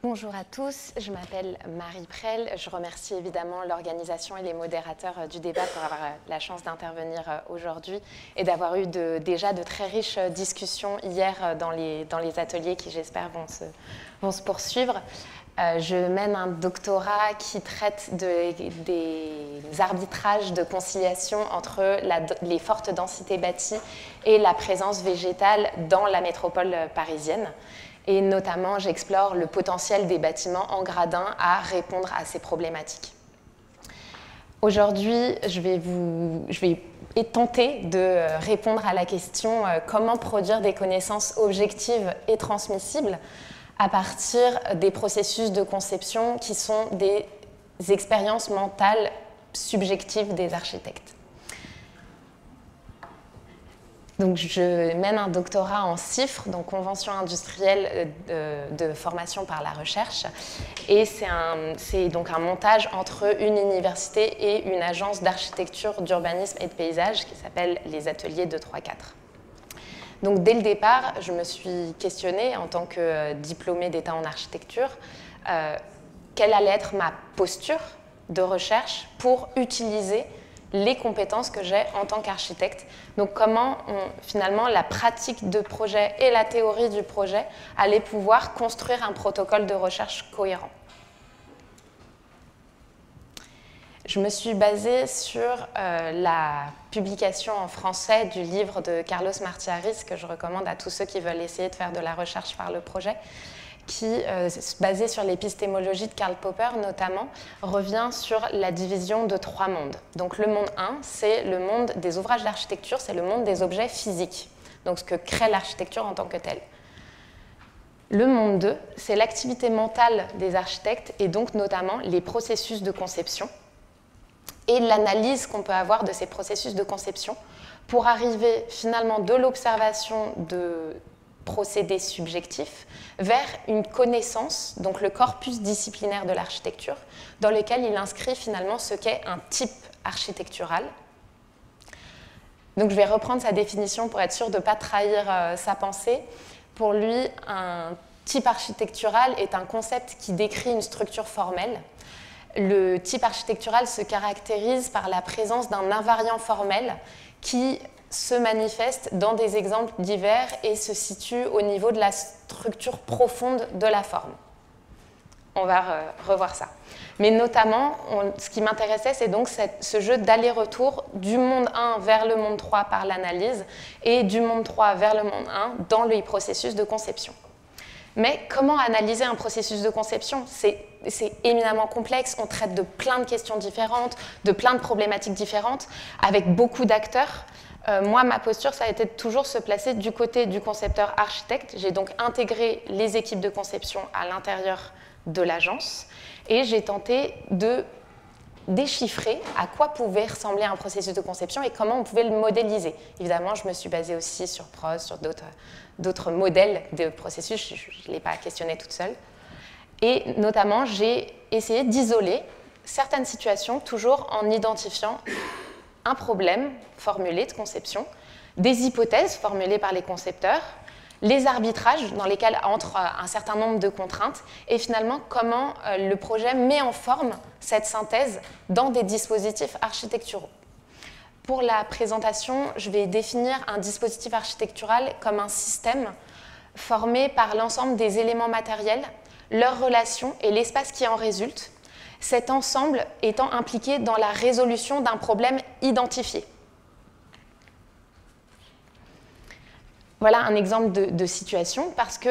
Bonjour à tous, je m'appelle Marie Prel. Je remercie évidemment l'organisation et les modérateurs du débat pour avoir la chance d'intervenir aujourd'hui et d'avoir eu déjà de très riches discussions hier dans les ateliers qui, j'espère, vont se poursuivre. Je mène un doctorat qui traite des arbitrages de conciliation entre les fortes densités bâties et la présence végétale dans la métropole parisienne. Et notamment, j'explore le potentiel des bâtiments en gradin à répondre à ces problématiques. Aujourd'hui, je vais tenter de répondre à la question comment produire des connaissances objectives et transmissibles à partir des processus de conception qui sont des expériences mentales subjectives des architectes. Donc, je mène un doctorat en CIFRE, donc Convention industrielle de formation par la recherche, et c'est donc un montage entre une université et une agence d'architecture, d'urbanisme et de paysage qui s'appelle les ateliers 2, 3, 4. Donc, dès le départ, je me suis questionnée en tant que diplômée d'État en architecture, quelle allait être ma posture de recherche pour utiliser les compétences que j'ai en tant qu'architecte. Donc comment finalement la pratique de projet et la théorie du projet allaient pouvoir construire un protocole de recherche cohérent. Je me suis basée sur la publication en français du livre de Carlos Martiaris, que je recommande à tous ceux qui veulent essayer de faire de la recherche par le projet, qui, basé sur l'épistémologie de Karl Popper notamment, revient sur la division de 3 mondes. Donc le monde 1, c'est le monde des ouvrages d'architecture, c'est le monde des objets physiques, donc ce que crée l'architecture en tant que telle. Le monde 2, c'est l'activité mentale des architectes et donc notamment les processus de conception et l'analyse qu'on peut avoir de ces processus de conception pour arriver finalement de l'observation de procédés subjectifs vers une connaissance, donc le corpus disciplinaire de l'architecture, dans lequel il inscrit finalement ce qu'est un type architectural. Donc je vais reprendre sa définition pour être sûr de ne pas trahir sa pensée. Pour lui, un type architectural est un concept qui décrit une structure formelle. Le type architectural se caractérise par la présence d'un invariant formel qui se manifeste dans des exemples divers et se situe au niveau de la structure profonde de la forme. On va revoir ça. Mais notamment, ce qui m'intéressait, c'est donc ce jeu d'aller-retour du monde 1 vers le monde 3 par l'analyse et du monde 3 vers le monde 1 dans les processus de conception. Mais comment analyser un processus de conception ? C'est éminemment complexe, on traite de plein de questions différentes, de plein de problématiques différentes, avec beaucoup d'acteurs. Moi, ma posture, ça a été de toujours se placer du côté du concepteur architecte. J'ai donc intégré les équipes de conception à l'intérieur de l'agence et j'ai tenté de déchiffrer à quoi pouvait ressembler un processus de conception et comment on pouvait le modéliser. Évidemment, je me suis basée aussi sur PROS, sur d'autres modèles de processus, je ne l'ai pas questionné toute seule. Et notamment, j'ai essayé d'isoler certaines situations, toujours en identifiant un problème formulé de conception, des hypothèses formulées par les concepteurs, les arbitrages dans lesquels entrent un certain nombre de contraintes et finalement comment le projet met en forme cette synthèse dans des dispositifs architecturaux. Pour la présentation, je vais définir un dispositif architectural comme un système formé par l'ensemble des éléments matériels, leurs relations et l'espace qui en résulte, cet ensemble étant impliqué dans la résolution d'un problème identifié. Voilà un exemple de situation, parce que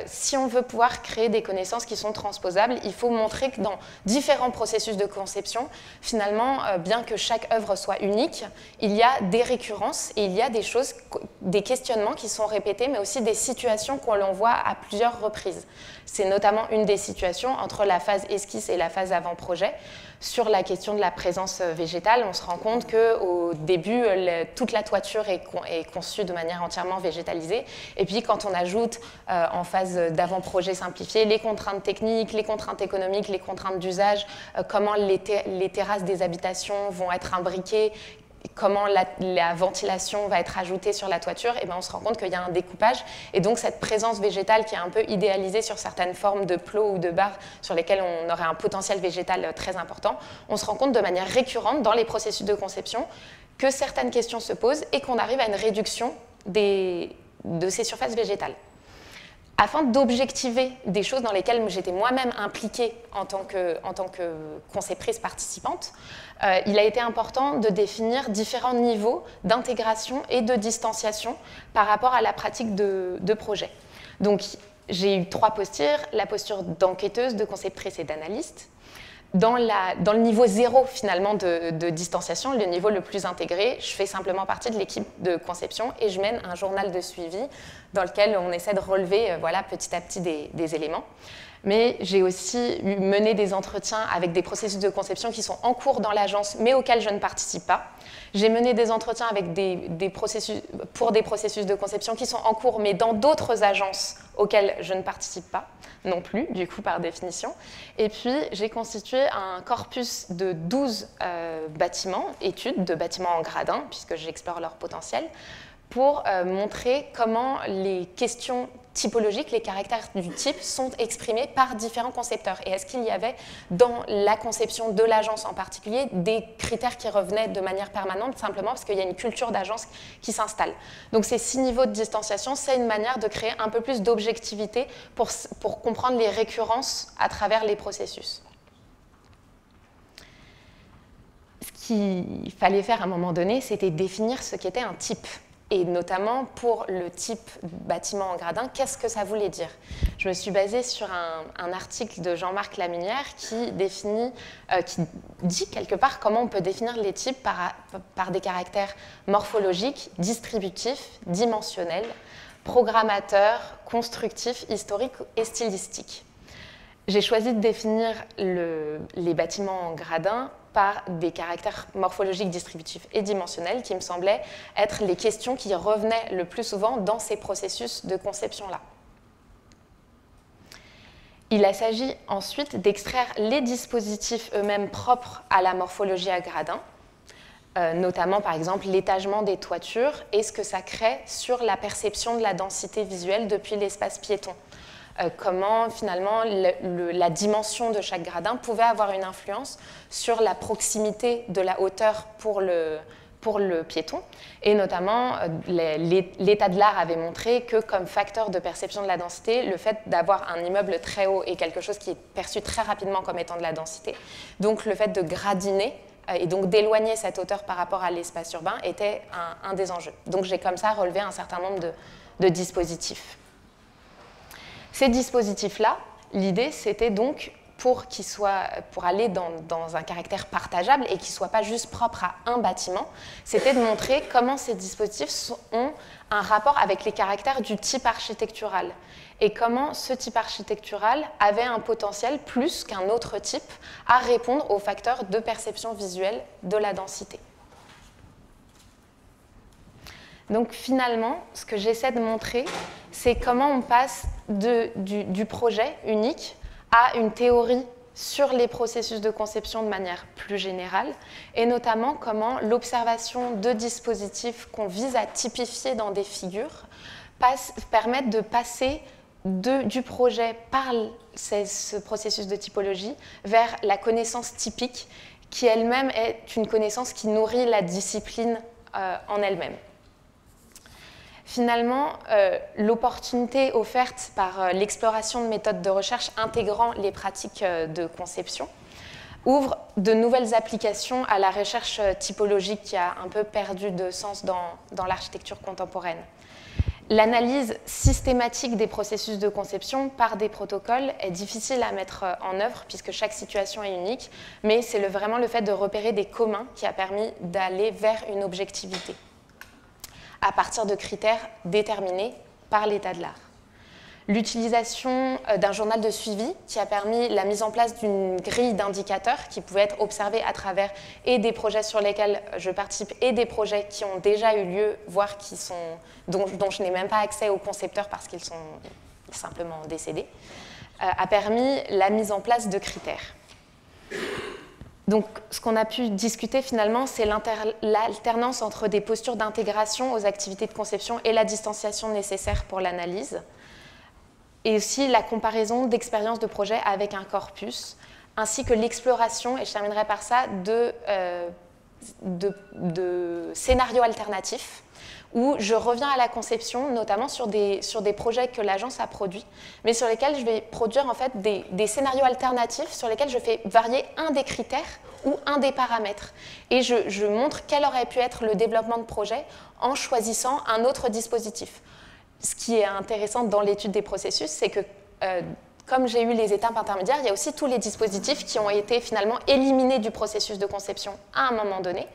si on veut pouvoir créer des connaissances qui sont transposables, il faut montrer que dans différents processus de conception, finalement, bien que chaque œuvre soit unique, il y a des récurrences et il y a des choses, des questionnements qui sont répétés, mais aussi des situations qu'on voit à plusieurs reprises. C'est notamment une des situations entre la phase esquisse et la phase avant-projet. Sur la question de la présence végétale, on se rend compte qu'au début, toute la toiture est conçue de manière entièrement végétalisée. Et puis, quand on ajoute en phase d'avant-projet simplifié les contraintes techniques, les contraintes économiques, les contraintes d'usage, comment les terrasses des habitations vont être imbriquées, comment la ventilation va être ajoutée sur la toiture, et ben on se rend compte qu'il y a un découpage. Et donc cette présence végétale qui est un peu idéalisée sur certaines formes de plots ou de barres sur lesquelles on aurait un potentiel végétal très important, on se rend compte de manière récurrente dans les processus de conception que certaines questions se posent et qu'on arrive à une réduction de ces surfaces végétales. Afin d'objectiver des choses dans lesquelles j'étais moi-même impliquée en tant que conceptrice participante, il a été important de définir différents niveaux d'intégration et de distanciation par rapport à la pratique de projet. Donc, j'ai eu 3 postures, la posture d'enquêteuse, de conceptrice et d'analyste. Dans le niveau 0 finalement de distanciation, le niveau le plus intégré, je fais simplement partie de l'équipe de conception et je mène un journal de suivi dans lequel on essaie de relever voilà, petit à petit des éléments. Mais j'ai aussi mené des entretiens avec des processus de conception qui sont en cours dans l'agence, mais auxquels je ne participe pas. J'ai mené des entretiens avec pour des processus de conception qui sont en cours, mais dans d'autres agences auxquelles je ne participe pas non plus, du coup, par définition. Et puis, j'ai constitué un corpus de 12 bâtiments, études de bâtiments en gradin, puisque j'explore leur potentiel, pour montrer comment les questions typologiques, les caractères du type, sont exprimés par différents concepteurs. Et est-ce qu'il y avait, dans la conception de l'agence en particulier, des critères qui revenaient de manière permanente, simplement parce qu'il y a une culture d'agence qui s'installe. Donc ces 6 niveaux de distanciation, c'est une manière de créer un peu plus d'objectivité pour comprendre les récurrences à travers les processus. Ce qu'il fallait faire à un moment donné, c'était définir ce qu'était un type. Et notamment pour le type bâtiment en gradin, qu'est-ce que ça voulait dire? Je me suis basée sur un article de Jean-Marc Lamunière qui dit quelque part comment on peut définir les types par des caractères morphologiques, distributifs, dimensionnels, programmateurs, constructifs, historiques et stylistiques. J'ai choisi de définir les bâtiments en gradin par des caractères morphologiques, distributifs et dimensionnels qui me semblaient être les questions qui revenaient le plus souvent dans ces processus de conception-là. Il s'agit ensuite d'extraire les dispositifs eux-mêmes propres à la morphologie à gradin, notamment par exemple l'étagement des toitures et ce que ça crée sur la perception de la densité visuelle depuis l'espace piéton. Comment finalement la dimension de chaque gradin pouvait avoir une influence sur la proximité de la hauteur pour le piéton. Et notamment, l'état de l'art avait montré que comme facteur de perception de la densité, le fait d'avoir un immeuble très haut est quelque chose qui est perçu très rapidement comme étant de la densité. Donc le fait de gradiner et donc d'éloigner cette hauteur par rapport à l'espace urbain était un des enjeux. Donc j'ai comme ça relevé un certain nombre de dispositifs. Ces dispositifs-là, l'idée, c'était donc pour aller dans un caractère partageable et qui ne soit pas juste propre à un bâtiment, c'était de montrer comment ces dispositifs ont un rapport avec les caractères du type architectural et comment ce type architectural avait un potentiel plus qu'un autre type à répondre aux facteurs de perception visuelle de la densité. Donc finalement, ce que j'essaie de montrer, c'est comment on passe du projet unique à une théorie sur les processus de conception de manière plus générale, et notamment comment l'observation de dispositifs qu'on vise à typifier dans des figures permettent de passer du projet par ce processus de typologie vers la connaissance typique, qui elle-même est une connaissance qui nourrit la discipline en elle-même. Finalement, l'opportunité offerte par l'exploration de méthodes de recherche intégrant les pratiques de conception ouvre de nouvelles applications à la recherche typologique qui a un peu perdu de sens dans l'architecture contemporaine. L'analyse systématique des processus de conception par des protocoles est difficile à mettre en œuvre puisque chaque situation est unique, mais c'est vraiment le fait de repérer des communs qui a permis d'aller vers une objectivité à partir de critères déterminés par l'état de l'art. L'utilisation d'un journal de suivi qui a permis la mise en place d'une grille d'indicateurs qui pouvait être observée à travers et des projets sur lesquels je participe et des projets qui ont déjà eu lieu, voire dont je n'ai même pas accès aux concepteurs parce qu'ils sont simplement décédés, a permis la mise en place de critères. Donc, ce qu'on a pu discuter finalement, c'est l'alternance entre des postures d'intégration aux activités de conception et la distanciation nécessaire pour l'analyse, et aussi la comparaison d'expériences de projet avec un corpus, ainsi que l'exploration, et je terminerai par ça, de scénarios alternatifs, où je reviens à la conception, notamment sur des projets que l'agence a produits, mais sur lesquels je vais produire en fait des scénarios alternatifs sur lesquels je fais varier un des critères ou un des paramètres. Et je montre quel aurait pu être le développement de projet en choisissant un autre dispositif. Ce qui est intéressant dans l'étude des processus, c'est que comme j'ai eu les étapes intermédiaires, il y a aussi tous les dispositifs qui ont été finalement éliminés du processus de conception à un moment donné,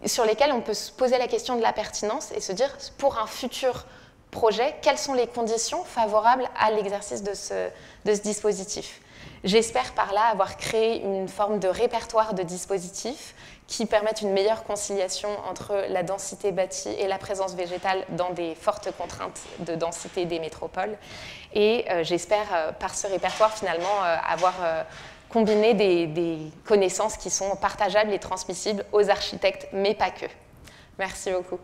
sur lesquels on peut se poser la question de la pertinence et se dire, pour un futur projet, quelles sont les conditions favorables à l'exercice de ce dispositif. J'espère par là avoir créé une forme de répertoire de dispositifs qui permettent une meilleure conciliation entre la densité bâtie et la présence végétale dans des fortes contraintes de densité des métropoles. Et j'espère, par ce répertoire, finalement, avoir combiné des connaissances qui sont partageables et transmissibles aux architectes, mais pas que. Merci beaucoup.